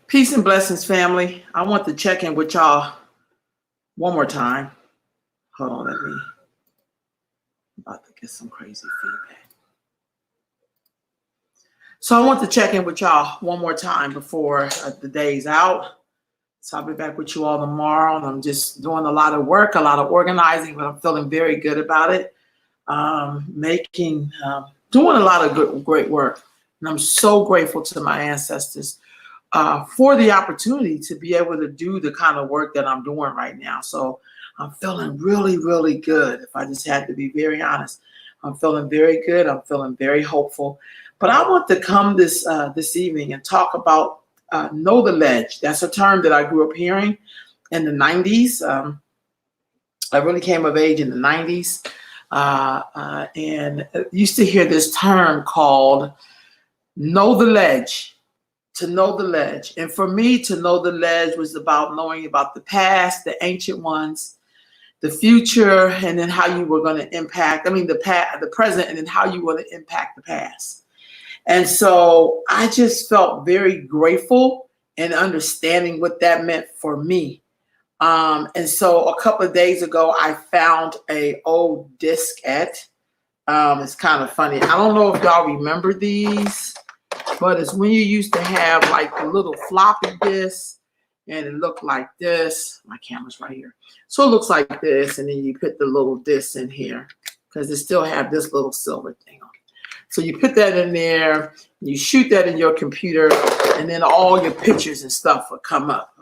Peace and blessings, family. I want to check in with y'all one more time. Hold on, I'm about to get some crazy feedback. So I want to check in with y'all one more time before the day's out. So I'll be back with you all tomorrow. And I'm just doing a lot of work, a lot of organizing, but I'm feeling very good about it. Doing a lot of great work. And I'm so grateful to my ancestors for the opportunity to be able to do the kind of work that I'm doing right now. So I'm feeling really, really good. If I just had to be very honest, I'm feeling very good. I'm feeling very hopeful. But I want to come this evening and talk about know the ledge. That's a term that I grew up hearing in the 90s. I really came of age in the 90s and used to hear this term called know the ledge. To know the ledge. And for me, to know the ledge was about knowing about the past, the ancient ones, the future, and then how you were going to impact, the present, and then how you were going to impact the past. And so I just felt very grateful and understanding what that meant for me. And so a couple of days ago, I found a old diskette. It's kind of funny. I don't know if y'all remember these. But it's when you used to have like the little floppy disk and it looked like this. My camera's right here. So it looks like this. And then you put the little disc in here because it still have this little silver thing on it. So you put that in there, you shoot that in your computer, and then all your pictures and stuff will come up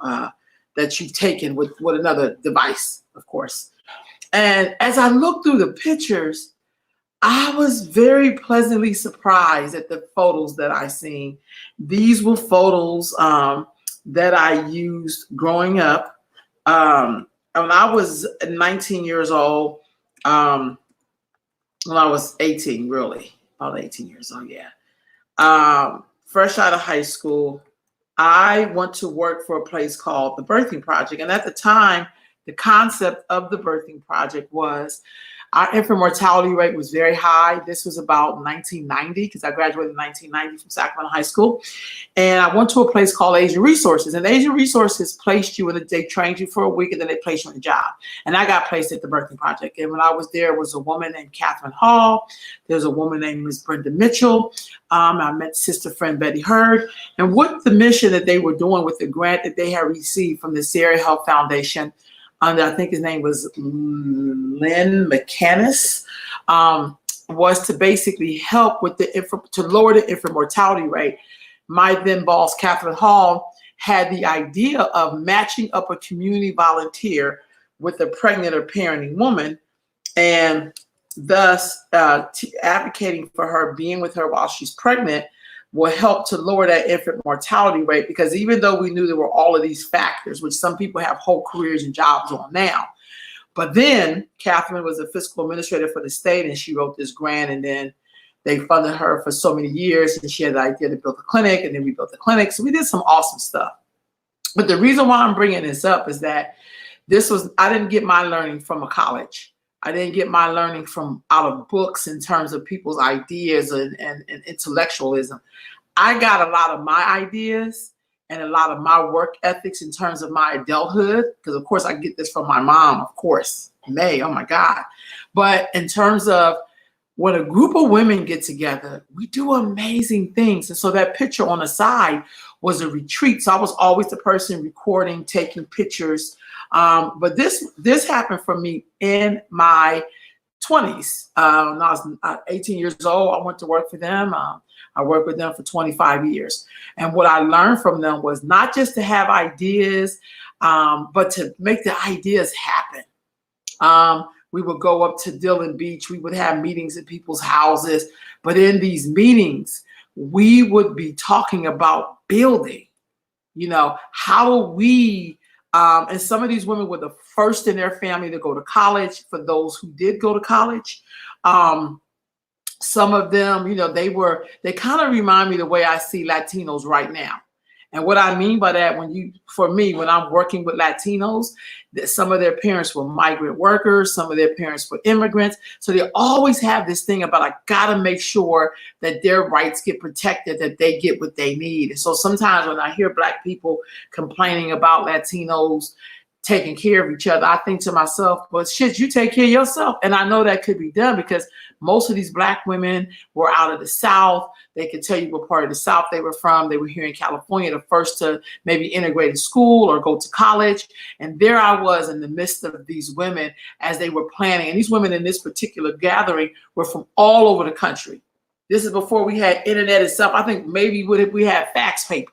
that you've taken with another device, of course. And as I looked through the pictures, I was very pleasantly surprised at the photos that I seen. These were photos that I used growing up. When I was 19 years old, when I was 18, really, about 18 years old, yeah. Fresh out of high school, I went to work for a place called the Birthing Project. And at the time, the concept of the Birthing Project was our infant mortality rate was very high. This was about 1990 because I graduated in 1990 from Sacramento High School. And I went to a place called Asian Resources. And Asian Resources placed you they trained you for a week and then they placed you on a job. And I got placed at the Birthing Project. And when I was there was a woman named Catherine Hall. There's a woman named Ms. Brenda Mitchell. I met sister friend Betty Hurd. And what the mission that they were doing with the grant that they had received from the Sierra Health Foundation, I think his name was Lynn McCannis, was to basically help with to lower the infant mortality rate. My then boss, Catherine Hall, had the idea of matching up a community volunteer with a pregnant or parenting woman, and thus advocating for her, being with her while she's pregnant, will help to lower that infant mortality rate, because even though we knew there were all of these factors, which some people have whole careers and jobs on now, but then Catherine was a fiscal administrator for the state and she wrote this grant, and then they funded her for so many years, and she had the idea to build a clinic, and then we built the clinic. So we did some awesome stuff. But the reason why I'm bringing this up is that I didn't get my learning from a college. I didn't get my learning from out of books in terms of people's ideas and intellectualism. I got a lot of my ideas and a lot of my work ethics in terms of my adulthood, because of course I get this from my mom, of course, May, oh my God. But in terms of when a group of women get together, we do amazing things. And so that picture on the side was a retreat. So I was always the person recording, taking pictures. But this happened for me in my 20s. When I was 18 years old, I went to work for them. I worked with them for 25 years. And what I learned from them was not just to have ideas, but to make the ideas happen. We would go up to Dillon Beach. We would have meetings at people's houses. But in these meetings, we would be talking about building, how do we, and some of these women were the first in their family to go to college, for those who did go to college. Some of them, they kind of remind me the way I see Latinos right now. And what I mean by that, for me, when I'm working with Latinos, that some of their parents were migrant workers, some of their parents were immigrants. So they always have this thing about, I gotta make sure that their rights get protected, that they get what they need. And so sometimes when I hear Black people complaining about Latinos taking care of each other, I think to myself, well, shit, you take care of yourself. And I know that could be done because most of these Black women were out of the South. They could tell you what part of the South they were from. They were here in California, the first to maybe integrate in school or go to college. And there I was in the midst of these women as they were planning. And these women in this particular gathering were from all over the country. This is before we had internet itself. I think maybe we had fax paper,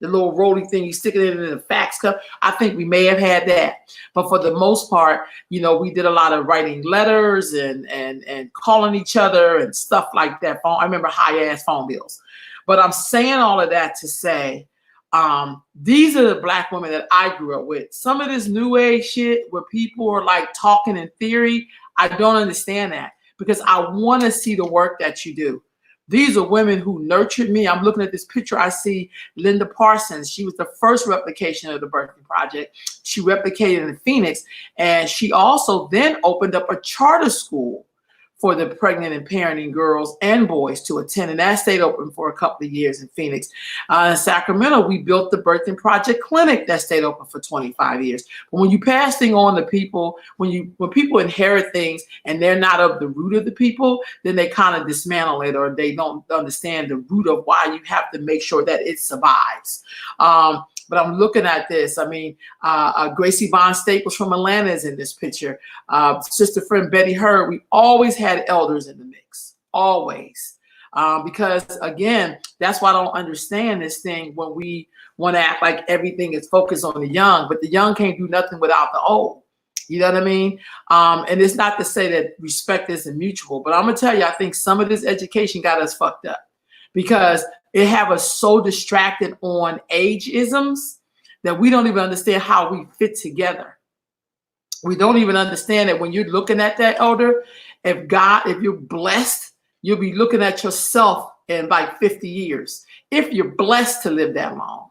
the little rolly thing, you stick it in a fax cup. I think we may have had that. But for the most part, you know, we did a lot of writing letters and calling each other and stuff like that. I remember high-ass phone bills. But I'm saying all of that to say, these are the Black women that I grew up with. Some of this new age shit where people are like talking in theory, I don't understand that because I want to see the work that you do. These are women who nurtured me. I'm looking at this picture. I see Linda Parsons. She was the first replication of the Birthing Project. She replicated in Phoenix. And she also then opened up a charter school for the pregnant and parenting girls and boys to attend. And that stayed open for a couple of years in Phoenix. In Sacramento, we built the Birthing Project Clinic that stayed open for 25 years. But when you pass things on to people, when people inherit things and they're not of the root of the people, then they kind of dismantle it or they don't understand the root of why you have to make sure that it survives. But I'm looking at this. I mean, Gracie Bond Staples from Atlanta is in this picture. Sister friend Betty Hurd. We always had elders in the mix, always. Because again, that's why I don't understand this thing when we want to act like everything is focused on the young, but the young can't do nothing without the old. You know what I mean? And it's not to say that respect isn't mutual, but I'm gonna tell you, I think some of this education got us fucked up because it have us so distracted on ageisms that we don't even understand how we fit together. We don't even understand that when you're looking at that elder, if you're blessed, you'll be looking at yourself in like 50 years, if you're blessed to live that long.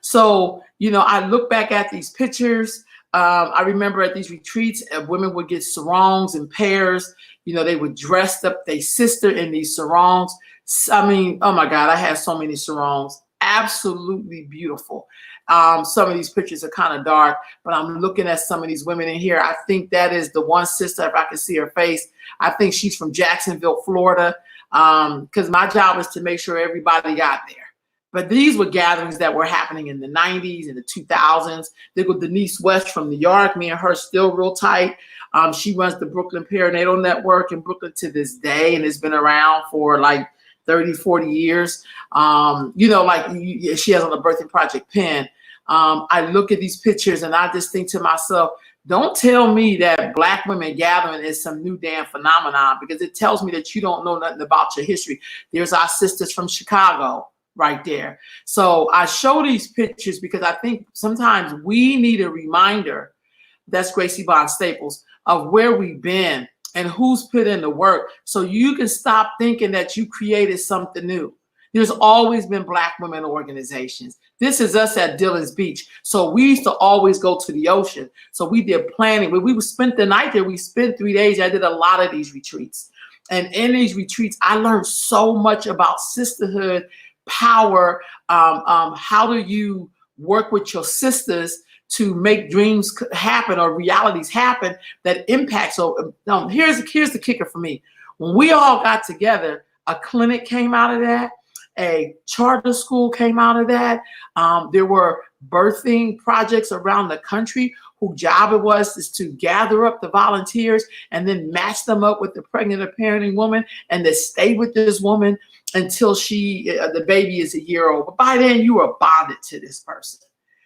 So, you know, I look back at these pictures. I remember at these retreats, women would get sarongs in pairs. You know, they were dressed up, they sister in these sarongs. I mean, oh my God, I had so many sarongs. Absolutely beautiful. Some of these pictures are kind of dark, but I'm looking at some of these women in here. I think that is the one sister, if I can see her face. I think she's from Jacksonville, Florida, because my job is to make sure everybody got there. But these were gatherings that were happening in the 90s and the 2000s. There was Denise West from New York. Me and her still real tight. She runs the Brooklyn Perinatal Network in Brooklyn to this day, and it's been around for like 30, 40 years. You know, like she has on the Birthing Project pen. I look at these pictures and I just think to myself, don't tell me that Black women gathering is some new damn phenomenon, because it tells me that you don't know nothing about your history. There's our sisters from Chicago right there. So I show these pictures because I think sometimes we need a reminder, that's Gracie Bond Staples, of where we've been and who's put in the work, so you can stop thinking that you created something new. There's always been Black women organizations. This is us at Dillon's Beach. So we used to always go to the ocean. So we did planning. When we would spend the night there, we spent 3 days. I did a lot of these retreats. And in these retreats, I learned so much about sisterhood, power, how do you work with your sisters to make dreams happen or realities happen that impact. So here's the kicker for me. When we all got together, a clinic came out of that, a charter school came out of that. There were birthing projects around the country whose job it was is to gather up the volunteers and then match them up with the pregnant or parenting woman and to stay with this woman until the baby is a year old. But by then you are bonded to this person.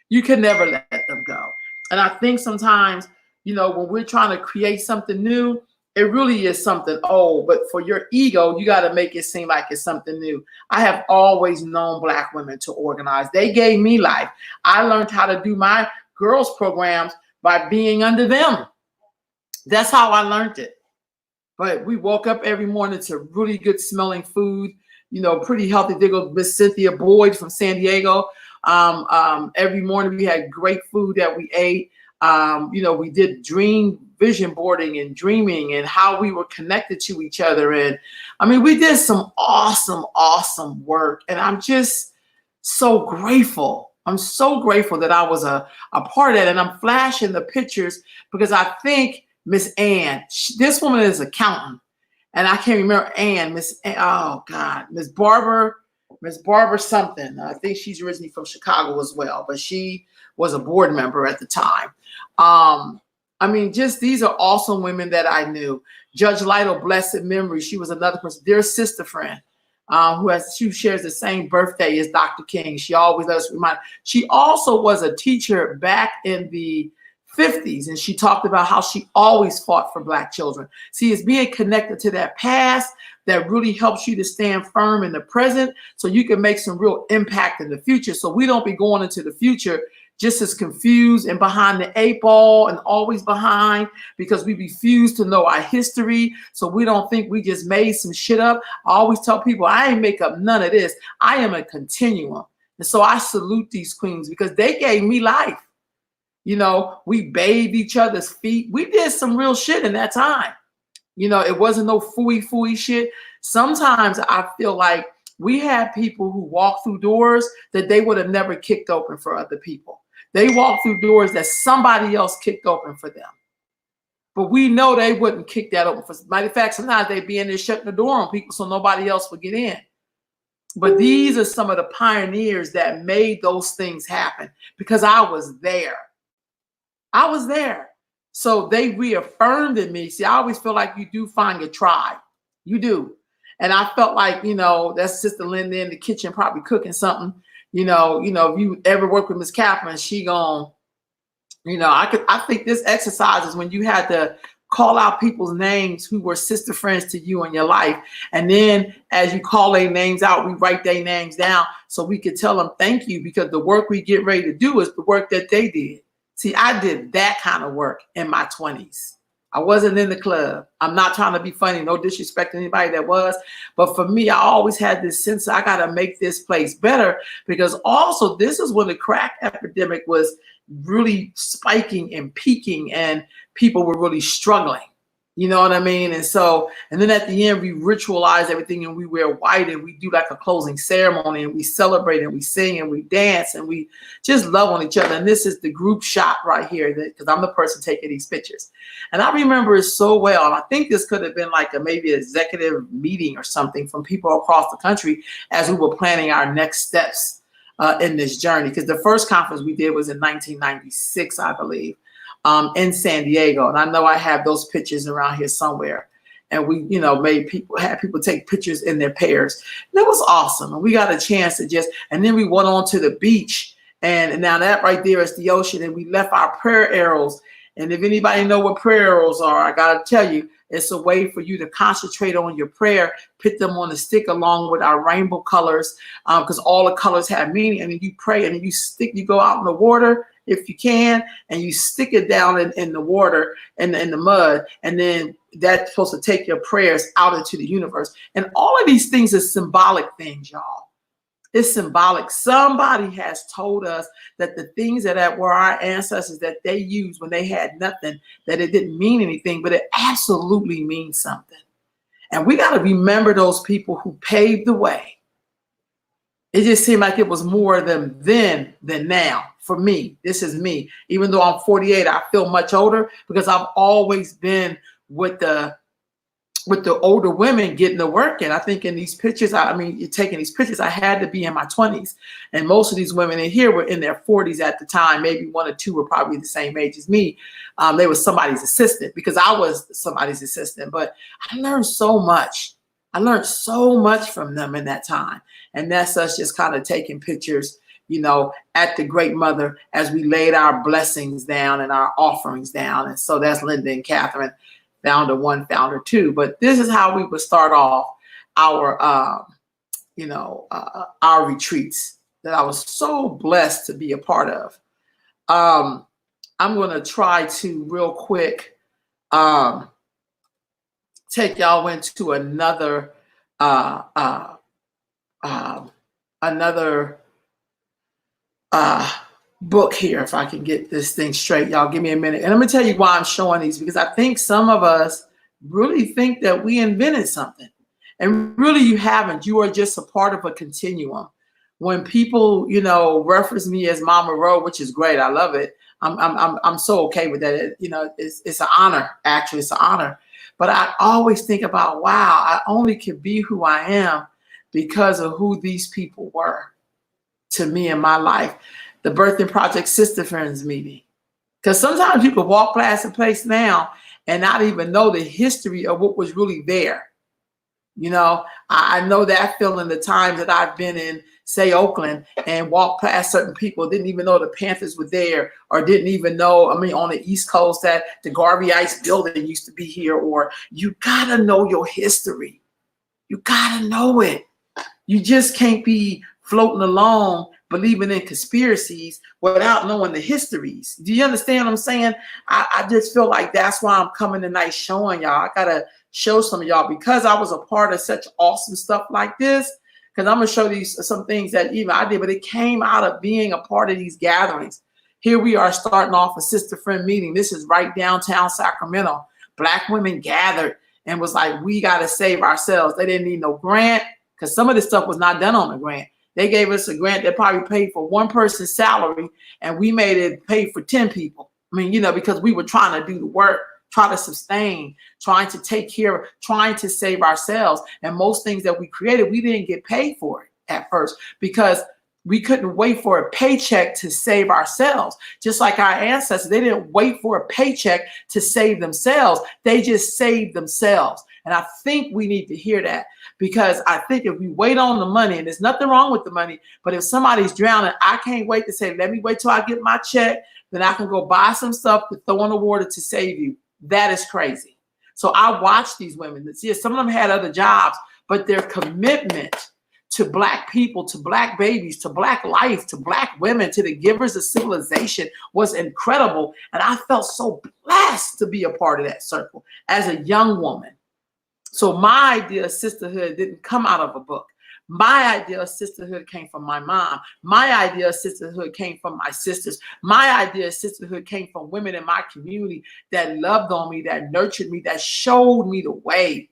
You can never let them go. And I think sometimes, you know, when we're trying to create something new, it really is something old, but for your ego, you got to make it seem like it's something new. I have always known Black women to organize. They gave me life. I learned how to do my girls programs by being under them. That's how I learned it. But we woke up every morning to really good smelling food, you know, pretty healthy. There goes Miss Cynthia Boyd from San Diego. Every morning we had great food that we ate. We did vision boarding and dreaming and how we were connected to each other. And I mean, we did some awesome work. And I'm just so grateful. I'm so grateful that I was a part of that. And I'm flashing the pictures because I think Miss Ann, this woman is an accountant. And I can't remember Ann, Miss Barbara something. I think she's originally from Chicago as well, but she was a board member at the time. I mean, just these are awesome women that I knew. Judge Lytle, blessed memory. She was another person, dear sister friend, who shares the same birthday as Dr. King. She always let us remind. She also was a teacher back in the 50s, and she talked about how she always fought for Black children. See, it's being connected to that past that really helps you to stand firm in the present so you can make some real impact in the future. So we don't be going into the future just as confused and behind the 8 ball and always behind because we refuse to know our history. So we don't think we just made some shit up. I always tell people I ain't make up none of this. I am a continuum. And so I salute these queens because they gave me life. We bathed each other's feet. We did some real shit in that time. It wasn't no fooey shit. Sometimes I feel like we had people who walked through doors that they would have never kicked open for other people. They walked through doors that somebody else kicked open for them. But we know they wouldn't kick that open. Matter of fact, sometimes they'd be in there shutting the door on people so nobody else would get in. But these are some of the pioneers that made those things happen because I was there. I was there. So they reaffirmed in me. See, I always feel like you do find your tribe. You do. And I felt like, that's Sister Linda in the kitchen probably cooking something. If you ever work with Miss Catherine, she gone, I think this exercise is when you had to call out people's names who were sister friends to you in your life. And then as you call their names out, we write their names down so we could tell them thank you because the work we get ready to do is the work that they did. See, I did that kind of work in my 20s. I wasn't in the club. I'm not trying to be funny, no disrespect to anybody that was. But for me, I always had this sense I got to make this place better because also this is when the crack epidemic was really spiking and peaking and people were really struggling. You know what I mean? And then at the end, we ritualize everything and we wear white and we do like a closing ceremony and we celebrate and we sing and we dance and we just love on each other. And this is the group shot right here because I'm the person taking these pictures. And I remember it so well. And I think this could have been like maybe an executive meeting or something from people across the country as we were planning our next steps in this journey. Because the first conference we did was in 1996, I believe. In San Diego. And I know I have those pictures around here somewhere. And we, had people take pictures in their pairs. And it was awesome. And we got a chance to and then we went on to the beach. And now that right there is the ocean. And we left our prayer arrows. And if anybody know what prayer arrows are, I got to tell you, it's a way for you to concentrate on your prayer, put them on a stick along with our rainbow colors, because all the colors have meaning. And then you pray and then you go out in the water if you can, and you stick it down in the water and in the mud. And then that's supposed to take your prayers out into the universe. And all of these things are symbolic things, y'all. It's symbolic. Somebody has told us that the things that were our ancestors that they used when they had nothing, that it didn't mean anything, but it absolutely means something. And we got to remember those people who paved the way. It just seemed like it was more of them then than now. For me, this is me. Even though I'm 48, I feel much older because I've always been with the older women getting to work. And I think in these pictures, you're taking these pictures, I had to be in my 20s. And most of these women in here were in their 40s at the time. Maybe 1 or 2 were probably the same age as me. They were somebody's assistant because I was somebody's assistant. But I learned so much. I learned so much from them in that time. And that's us just kind of taking pictures, at the Great Mother as we laid our blessings down and our offerings down. And so that's Linda and Catherine, founder 1, founder 2. But this is how we would start off our, our retreats that I was so blessed to be a part of. I'm going to try to real quick take y'all into another book here, if I can get this thing straight. Y'all give me a minute. And let me tell you why I'm showing these, because I think some of us really think that we invented something. And really you haven't. You are just a part of a continuum. When people, reference me as Mama Ro, which is great, I love it. I'm so okay with that. It's an honor. Actually, it's an honor. But I always think about, wow, I only can be who I am because of who these people were to me in my life. The Birthing Project Sister Friends meeting. Because sometimes you could walk past a place now and not even know the history of what was really there. I know that feeling, the times that I've been in, say, Oakland, and walked past certain people, didn't even know the Panthers were there, or didn't even know, on the East Coast, that the Garvey Ice building used to be here. Or you gotta know your history. You gotta know it. You just can't be floating along believing in conspiracies without knowing the histories. Do you understand what I'm saying? I just feel like that's why I'm coming tonight showing y'all. I gotta show some of y'all, because I was a part of such awesome stuff like this. Because I'm gonna show these some things that even I did, but it came out of being a part of these gatherings. Here we are starting off a sister friend meeting. This is right downtown Sacramento. Black women gathered and was like, we gotta save ourselves. They didn't need no grant, because some of this stuff was not done on the grant. They gave us a grant that probably paid for one person's salary, and we made it pay for 10 people. Because we were trying to do the work, try to sustain, trying to take care, trying to save ourselves. And most things that we created, we didn't get paid for it at first, because we couldn't wait for a paycheck to save ourselves. Just like our ancestors, they didn't wait for a paycheck to save themselves. They just saved themselves. And I think we need to hear that, because I think if we wait on the money, and there's nothing wrong with the money, but if somebody's drowning, I can't wait to say, let me wait till I get my check, then I can go buy some stuff to throw in the water to save you. That is crazy. So I watched these women. See, some of them had other jobs, but their commitment to Black people, to Black babies, to Black life, to Black women, to the givers of civilization was incredible. And I felt so blessed to be a part of that circle as a young woman. So my idea of sisterhood didn't come out of a book. My idea of sisterhood came from my mom. My idea of sisterhood came from my sisters. My idea of sisterhood came from women in my community that loved on me, that nurtured me, that showed me the way.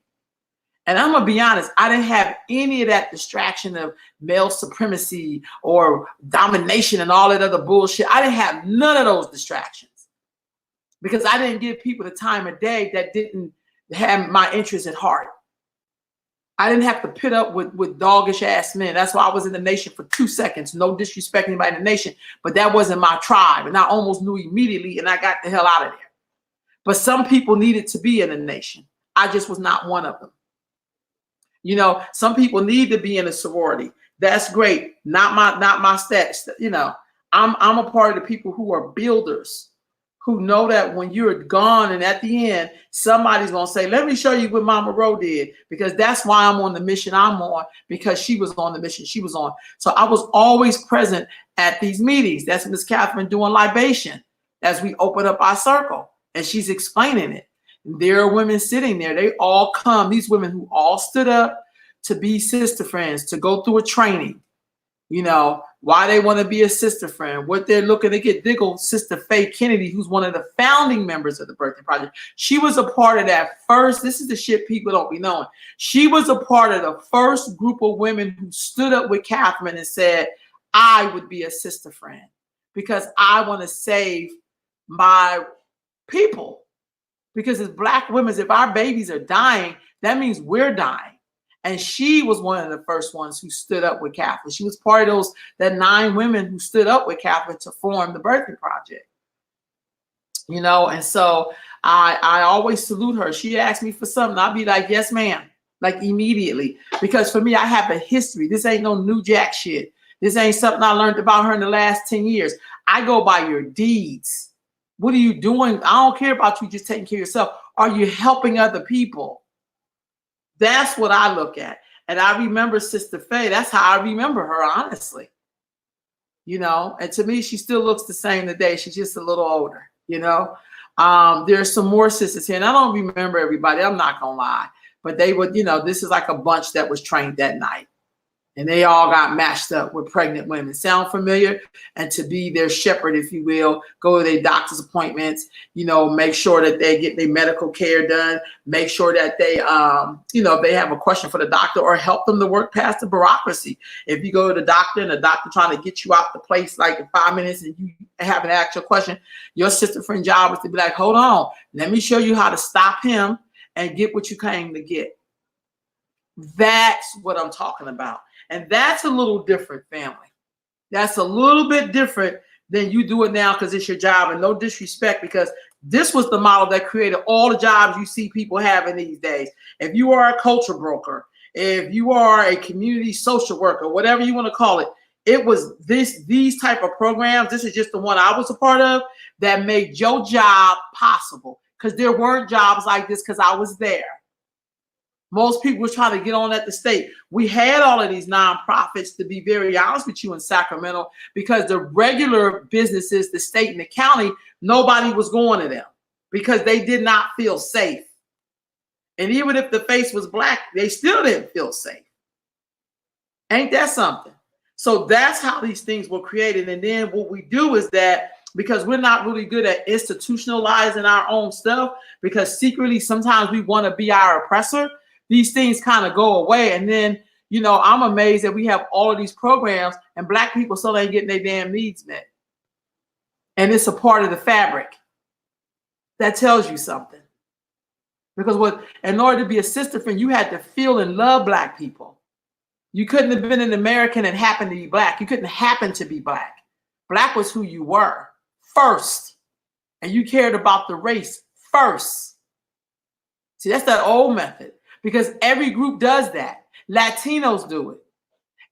And I'm gonna be honest, I didn't have any of that distraction of male supremacy or domination and all that other bullshit. I didn't have none of those distractions, because I didn't give people the time of day that didn't have my interests at heart. I didn't have to pit up with doggish ass men. That's why I was in the nation for 2 seconds. No disrespect anybody in the nation, but that wasn't my tribe. And I almost knew immediately, and I got the hell out of there. But some people needed to be in the nation. I just was not one of them. Some people need to be in a sorority. That's great. Not my stats. I'm a part of the people who are builders, who know that when you're gone and at the end, somebody's going to say, let me show you what Mama Ro did, because that's why I'm on the mission I'm on, because she was on the mission she was on. So I was always present at these meetings. That's Miss Catherine doing libation as we open up our circle, and she's explaining it. And there are women sitting there. They all come, these women who all stood up to be sister friends, to go through a training. Why they want to be a sister friend, what they're looking to get. Diggle, Sister Faye Kennedy, who's one of the founding members of the Birthing Project. She was a part of that first, this is the shit people don't be knowing. She was a part of the first group of women who stood up with Catherine and said, I would be a sister friend because I want to save my people. Because as Black women, if our babies are dying, that means we're dying. And she was one of the first ones who stood up with Catherine. She was part of that 9 women who stood up with Catherine to form the Birthing Project. And so I always salute her. She asked me for something, I'll be like, yes, ma'am, like immediately. Because for me, I have a history. This ain't no new jack shit. This ain't something I learned about her in the last 10 years. I go by your deeds. What are you doing? I don't care about you just taking care of yourself. Are you helping other people? That's what I look at. And I remember Sister Faye. That's how I remember her, honestly. And to me, she still looks the same today. She's just a little older, There's some more sisters here. And I don't remember everybody. I'm not going to lie. But they would, this is like a bunch that was trained that night. And they all got matched up with pregnant women. Sound familiar? And to be their shepherd, if you will, go to their doctor's appointments, you know, make sure that they get their medical care done, make sure that they, you know, if they have a question for the doctor, or help them to work past the bureaucracy. If you go to the doctor and the doctor trying to get you out the place like in 5 minutes and you haven't asked your question, your sister friend job is to be like, hold on, let me show you how to stop him and get what you came to get. That's what I'm talking about. And that's a little different, family. That's a little bit different than you do it now because it's your job. And no disrespect, because this was the model that created all the jobs you see people having these days. If you are a culture broker, if you are a community social worker, whatever you want to call it, it was these type of programs. This is just the one I was a part of that made your job possible, because there weren't jobs like this because I was there. Most people were trying to get on at the state. We had all of these nonprofits, to be very honest with you, in Sacramento, because the regular businesses, the state and the county, nobody was going to them because they did not feel safe. And even if the face was black, they still didn't feel safe. Ain't that something? So that's how these things were created. And then what we do is that, because we're not really good at institutionalizing our own stuff, because secretly sometimes we want to be our oppressor, these things kind of go away. And then, you know, I'm amazed that we have all of these programs and black people still ain't getting their damn needs met. And it's a part of the fabric. That tells you something. Because in order to be a sister friend, you had to feel and love black people. You couldn't have been an American and happen to be black. You couldn't happen to be black. Black was who you were first. And you cared about the race first. See, that's that old method. Because every group does that. Latinos do it.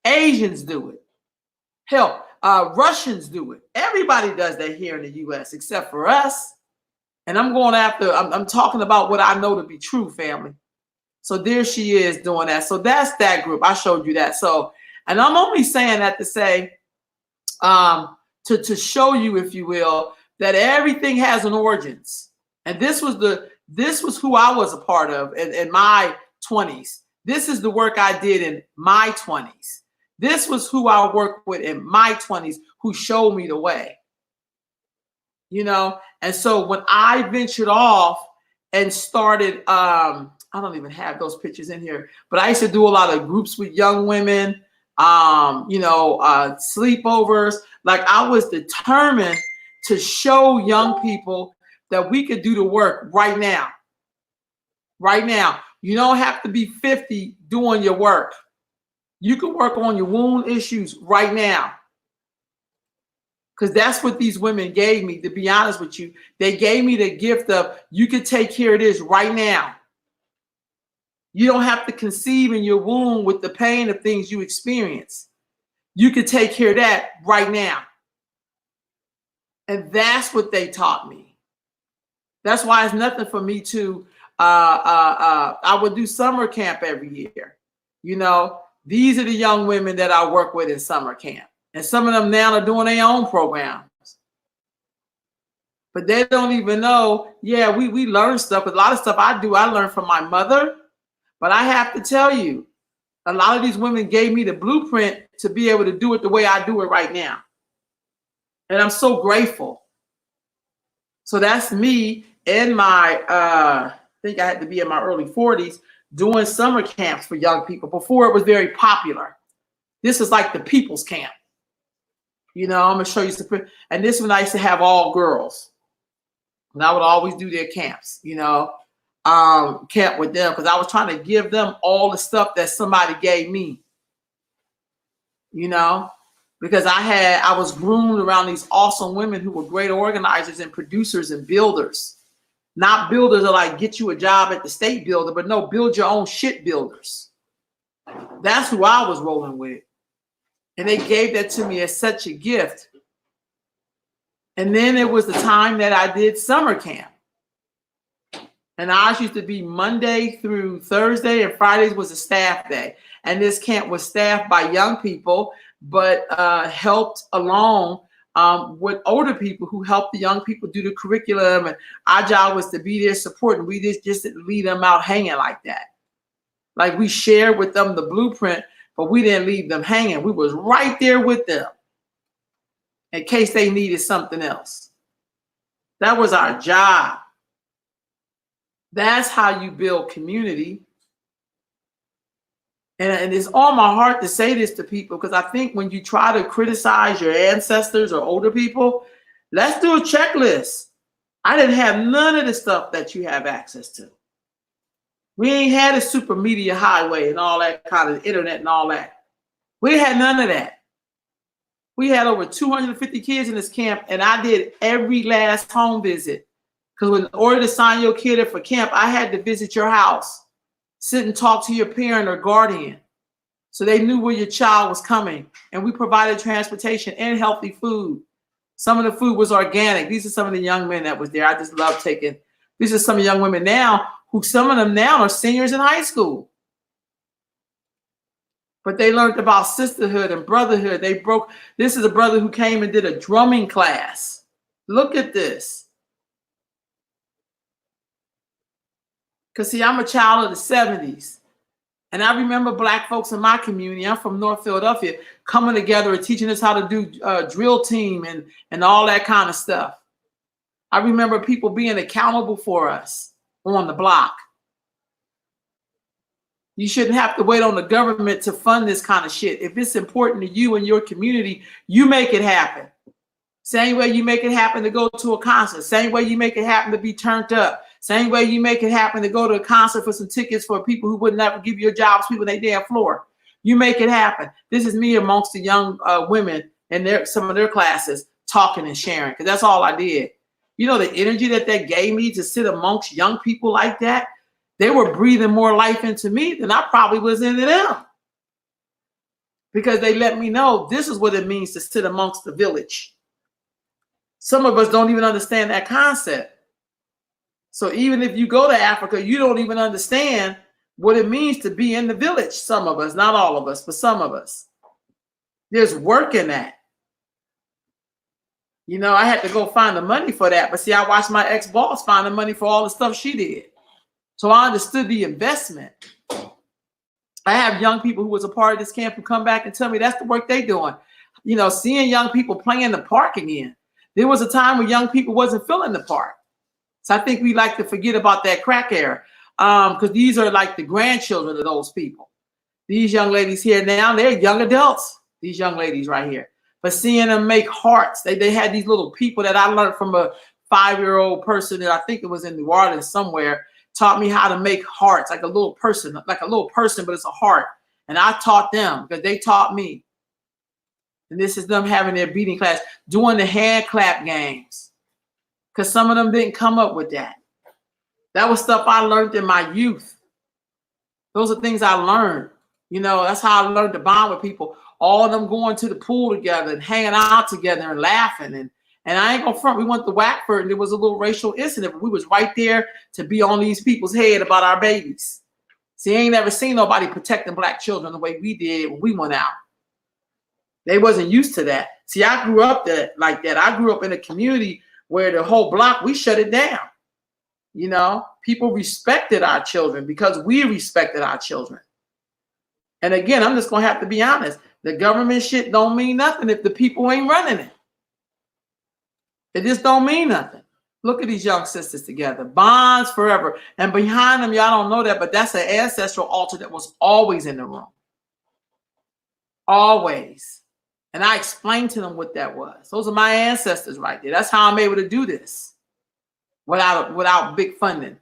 Asians do it. Hell, Russians do it. Everybody does that here in the U.S. except for us. And I'm going after, I'm talking about what I know to be true, family. So there she is doing that. So that's that group. I showed you that. So, and I'm only saying that to say, to show you, if you will, that everything has an origins. And this was who I was a part of in my 20s. This is the work I did in my 20s. This was who I worked with in my 20s, who showed me the way. You know, and so when I ventured off and started, I don't even have those pictures in here, but I used to do a lot of groups with young women, you know, sleepovers. Like, I was determined to show young people that we could do the work right now. Right now. You don't have to be 50 doing your work. You can work on your wound issues right now. Because that's what these women gave me, to be honest with you. They gave me the gift of, you can take care of this right now. You don't have to conceive in your womb with the pain of things you experience. You can take care of that right now. And that's what they taught me. That's why it's nothing for me to, I would do summer camp every year. You know, these are the young women that I work with in summer camp. And some of them now are doing their own programs. But they don't even know, yeah, we learn stuff. A lot of stuff I learned from my mother. But I have to tell you, a lot of these women gave me the blueprint to be able to do it the way I do it right now. And I'm so grateful. So that's me in my, I think I had to be in my early 40s, doing summer camps for young people before it was very popular. This is like the people's camp. You know, I'm going to show you some, and this one I used to have all girls. And I would always do their camps, you know, camp with them, because I was trying to give them all the stuff that somebody gave me, you know, because I was groomed around these awesome women who were great organizers and producers and builders. Not builders that like get you a job at the state builder, but no, build your own shit builders. That's who I was rolling with. And they gave that to me as such a gift. And then it was the time that I did summer camp. And ours used to be Monday through Thursday, and Fridays was a staff day. And this camp was staffed by young people, but helped along with older people who helped the young people do the curriculum. And our job was to be there supporting. We just didn't leave them out hanging like that. Like, we shared with them the blueprint but we didn't leave them hanging. We was right there with them in case they needed something else. That was our job. That's how you build community. And it's on my heart to say this to people, because I think when you try to criticize your ancestors or older people, let's do a checklist. I didn't have none of the stuff that you have access to. We ain't had a super media highway and all that kind of internet and all that. We had none of that. We had over 250 kids in this camp, and I did every last home visit. Because in order to sign your kid up for camp, I had to visit your house, sit and talk to your parent or guardian, so they knew where your child was coming. And we provided transportation and healthy food. Some of the food was organic. These are some of the young men that was there. I just love taking. These are some young women now who, some of them now are seniors in high school. But they learned about sisterhood and brotherhood. This is a brother who came and did a drumming class. Look at this. Because see, I'm a child of the 70s. And I remember black folks in my community, I'm from North Philadelphia, coming together and teaching us how to do drill team and all that kind of stuff. I remember people being accountable for us on the block. You shouldn't have to wait on the government to fund this kind of shit. If it's important to you and your community, you make it happen. Same way you make it happen to go to a concert. Same way you make it happen to be turned up. Same way you make it happen to go to a concert for some tickets for people who would never give you a job, sweeping their damn floor. You make it happen. This is me amongst the young women and some of their classes talking and sharing, because that's all I did. You know, the energy that gave me to sit amongst young people like that, they were breathing more life into me than I probably was into them. Because they let me know this is what it means to sit amongst the village. Some of us don't even understand that concept. So even if you go to Africa, you don't even understand what it means to be in the village. Some of us, not all of us, but some of us. There's work in that. You know, I had to go find the money for that. But see, I watched my ex-boss find the money for all the stuff she did. So I understood the investment. I have young people who was a part of this camp who come back and tell me that's the work they doing. You know, seeing young people playing the park again. There was a time when young people wasn't feeling the park. So I think we like to forget about that crack era, because these are like the grandchildren of those people. These young ladies here now, they're young adults, these young ladies right here. But seeing them make hearts, they had these little people that I learned from a 5-year-old person that I think it was in New Orleans somewhere, taught me how to make hearts, like a little person, but it's a heart. And I taught them because they taught me. And this is them having their beating class, doing the hand clap games. Because some of them didn't come up with that. That was stuff I learned in my youth. Those are things I learned. You know, that's how I learned to bond with people. All of them going to the pool together and hanging out together and laughing. And I ain't gonna front. We went to Wackford and there was a little racial incident, but we was right there to be on these people's head about our babies. See, I ain't never seen nobody protecting black children the way we did when we went out. They wasn't used to that. See, I grew up like that. I grew up in a community where the whole block, we shut it down. You know, people respected our children because we respected our children. And again, I'm just going to have to be honest. The government shit don't mean nothing if the people ain't running it. It just don't mean nothing. Look at these young sisters together. Bonds forever. And behind them, y'all don't know that, but that's an ancestral altar that was always in the room. Always. And I explained to them what that was. Those are my ancestors right there. That's how I'm able to do this without big funding,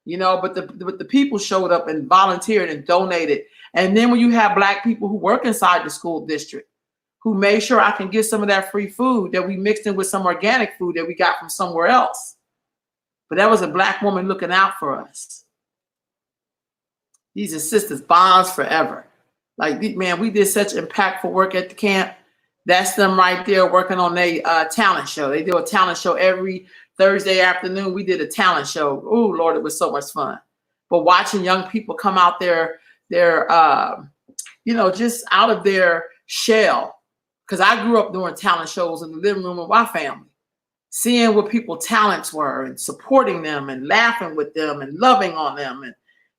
you know. But the people showed up and volunteered and donated. And then when you have black people who work inside the school district, who made sure I can get some of that free food that we mixed in with some organic food that we got from somewhere else. But that was a black woman looking out for us. These are sisters, bonds forever. Like, man, we did such impactful work at the camp. That's them right there working on their talent show. They do a talent show every Thursday afternoon. We did a talent show. Oh, Lord, it was so much fun. But watching young people come out there, you know, just out of their shell. Because I grew up doing talent shows in the living room of my family, seeing what people's talents were and supporting them and laughing with them and loving on them. And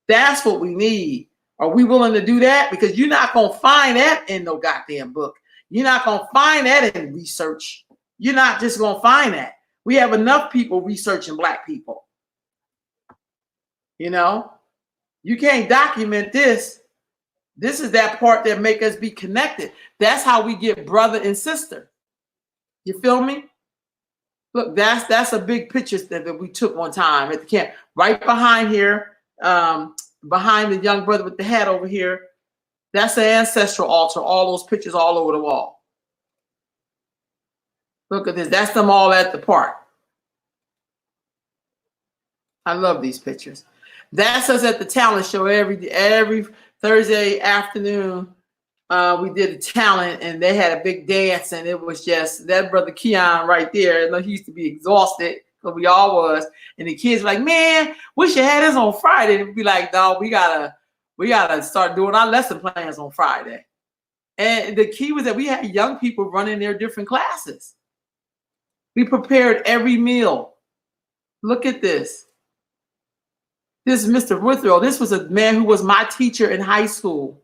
that's what we need Are we willing to do that? Because you're not going to find that in no goddamn book. You're not going to find that in research. You're not just going to find that. We have enough people researching Black people. You know, you can't document this. This is that part that make us be connected. That's how we get brother and sister. You feel me? Look, that's a big picture that we took one time at the camp. Right behind here, behind the young brother with the hat over here, that's the ancestral altar. All those pictures all over the wall. Look at this. That's them all at the park. I love these pictures. That's us at the talent show every Thursday afternoon. We did a talent, and they had a big dance, and it was just that brother Keon right there. He used to be exhausted, but we all was. And the kids were like, "Man, wish you had this on Friday." And we'd be like, "No, we gotta start doing our lesson plans on Friday." And the key was that we had young people running their different classes. We prepared every meal. Look at this. This is Mr. Withrow. This was a man who was my teacher in high school.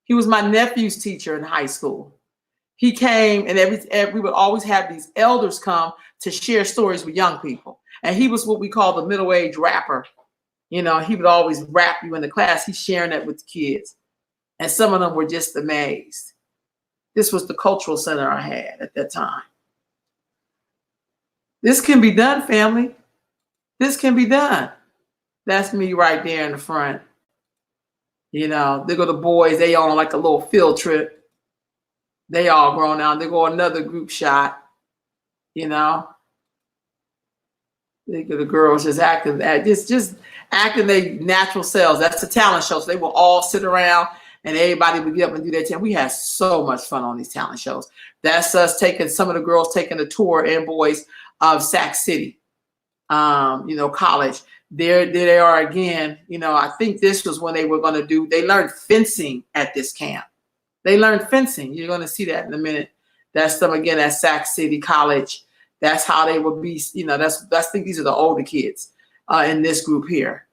He was my nephew's teacher in high school. He came, and we would always have these elders come to share stories with young people. And he was what we call the middle-aged rapper. You know, he would always rap you in the class. He's sharing that with the kids. And some of them were just amazed. This was the cultural center I had at that time. This can be done, family. This can be done. That's me right there in the front. You know, they go the boys, they on like a little field trip. They all grown now. They go another group shot, you know. They go the girls just acting their natural selves. That's the talent show. So they will all sit around and everybody would get up and do their thing. We had so much fun on these talent shows. That's us taking some of the girls taking a tour and boys of Sac City, you know, college. There they are again. You know, I think this was when they were going to they learned fencing at this camp. They learned fencing. You're going to see that in a minute. That's them again at Sac City College. That's how they would be, you know, I think these are the older kids in this group here.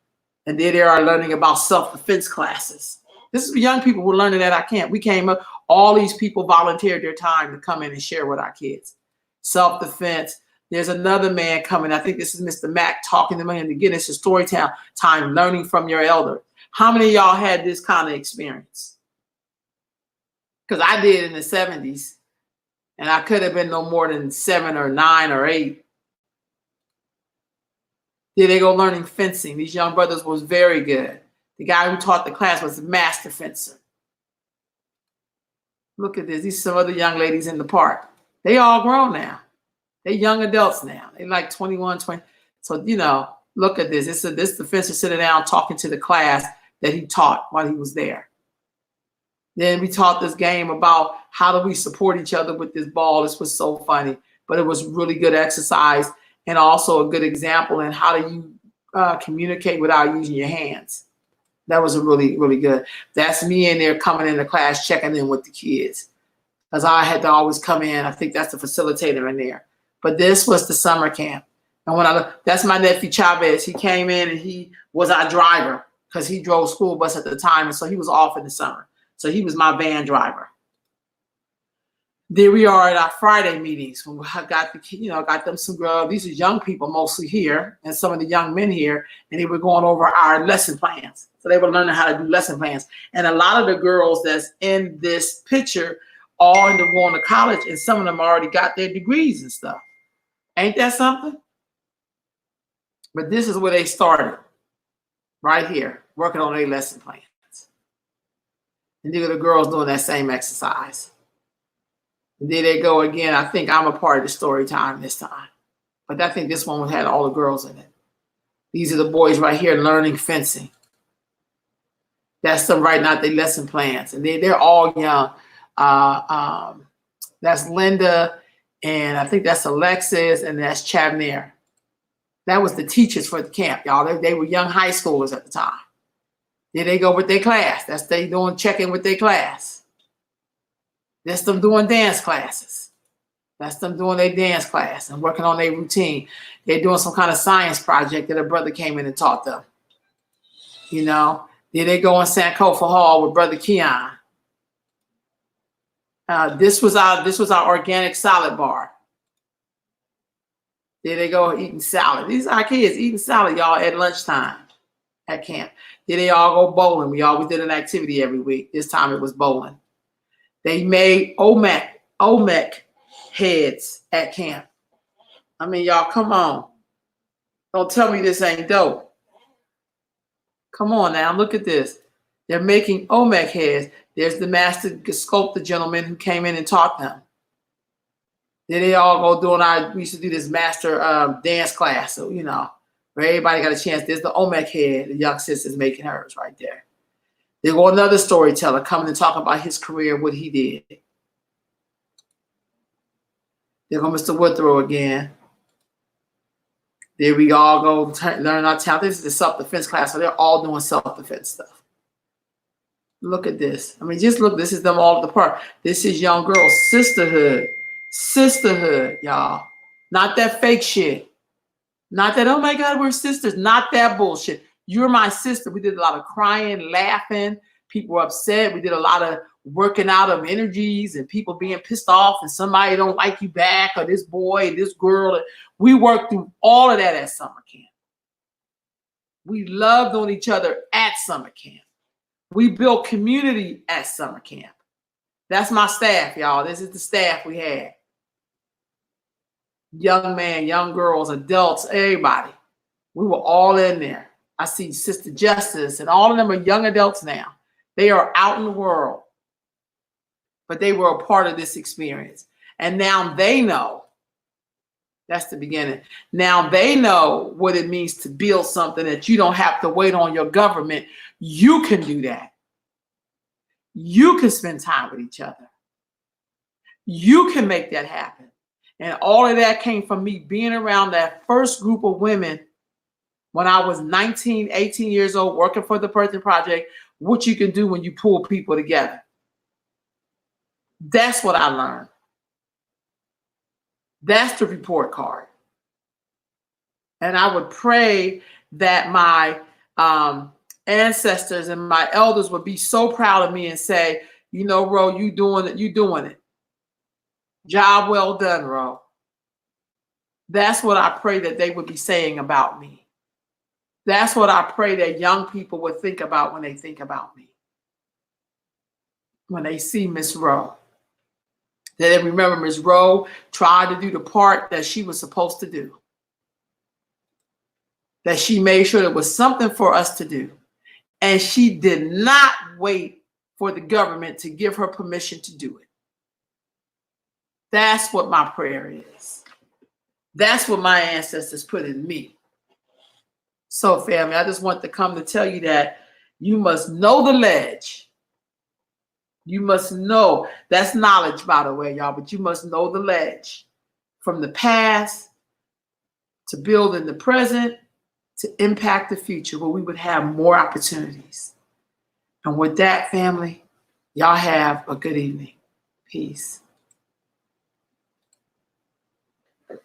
And there they are learning about self-defense classes. This is young people were learning at our camp. We came up, all these people volunteered their time to come in and share with our kids. Self-defense. There's another man coming. I think this is Mr. Mack talking to me, and again, it's a story time, learning from your elder. How many of y'all had this kind of experience? Because I did in the 70s, and I could have been no more than 7 or 9 or 8. There they go learning fencing. These young brothers was very good. The guy who taught the class was a master fencer. Look at this. These are some other young ladies in the park. They all grown now. They're young adults now. They're like 21, 20. So, you know, look at this. This the fencer sitting down talking to the class that he taught while he was there. Then we taught this game about how do we support each other with this ball. This was so funny, but it was really good exercise and also a good example in how do you communicate without using your hands. That was a really, really good. That's me in there coming into class, checking in with the kids. Because I had to always come in. I think that's the facilitator in there. But this was the summer camp. And that's my nephew Chavez. He came in and he was our driver because he drove school bus at the time. And so he was off in the summer. So he was my van driver. There we are at our Friday meetings. When I got them some girls. These are young people mostly here and some of the young men here. And they were going over our lesson plans. So they were learning how to do lesson plans. And a lot of the girls that's in this picture all end up going to college, and some of them already got their degrees and stuff. Ain't that something? But this is where they started, right here, working on their lesson plans. And there are the girls doing that same exercise. And there they go again. I think I'm a part of the story time this time. But I think this one had all the girls in it. These are the boys right here learning fencing. That's them writing out their lesson plans. And they're all young. That's Linda, and I think that's Alexis, and that's Chavner. That was the teachers for the camp, y'all. They were young high schoolers at the time. There they go with their class. That's they doing checking with their class. That's them doing dance classes. That's them doing their dance class and working on their routine. They're doing some kind of science project that a brother came in and taught them. You know, Then they go in Sankofa Hall with Brother Keon. This was our organic salad bar. Then they go eating salad. These are our kids eating salad, y'all, at lunchtime at camp. Then they all go bowling. We always did an activity every week. This time it was bowling. They made Olmec heads at camp. I mean, y'all, come on. Don't tell me this ain't dope. Come on now, look at this. They're making Olmec heads. There's the master sculptor gentleman who came in and taught them. Then they all go we used to do this master dance class. So, you know, where everybody got a chance. There's the Olmec head. The young sister's making hers right there. There go another storyteller coming and talking about his career, what he did. There go Mr. Woodrow again. There we all go learn our talent. This is the self-defense class, so they're all doing self-defense stuff. Look at this. I mean, just look. This is them all at the park. This is young girls. Sisterhood. Sisterhood, y'all. Not that fake shit. Not that, oh my God, we're sisters. Not that bullshit. You're my sister. We did a lot of crying, laughing. People were upset. We did a lot of working out of energies and people being pissed off and somebody don't like you back or this boy and this girl. We worked through all of that at summer camp. We loved on each other at summer camp. We built community at summer camp. That's my staff, y'all. This is the staff we had. Young men, young girls, adults, everybody. We were all in there. I see Sister Justice and all of them are young adults now. They are out in the world, but they were a part of this experience. And now they know. That's the beginning. Now they know what it means to build something that you don't have to wait on your government. You can do that. You can spend time with each other. You can make that happen. And all of that came from me being around that first group of women when I was 19, 18 years old, working for the Birthing Project, what you can do when you pull people together. That's what I learned. That's the report card. And I would pray that my ancestors and my elders would be so proud of me and say, you know, Ro, you doing it. Job well done, Ro. That's what I pray that they would be saying about me. That's what I pray that young people would think about when they think about me. When they see Miss Ro. That they remember Miss Ro tried to do the part that she was supposed to do. That she made sure there was something for us to do. And she did not wait for the government to give her permission to do it. That's what my prayer is. That's what my ancestors put in me. So, family, I just want to come to tell you that you must know the ledge. You must know. That's knowledge, by the way, y'all, but you must know the ledge. From the past to build in the present to impact the future where we would have more opportunities. And with that, family, y'all have a good evening. Peace.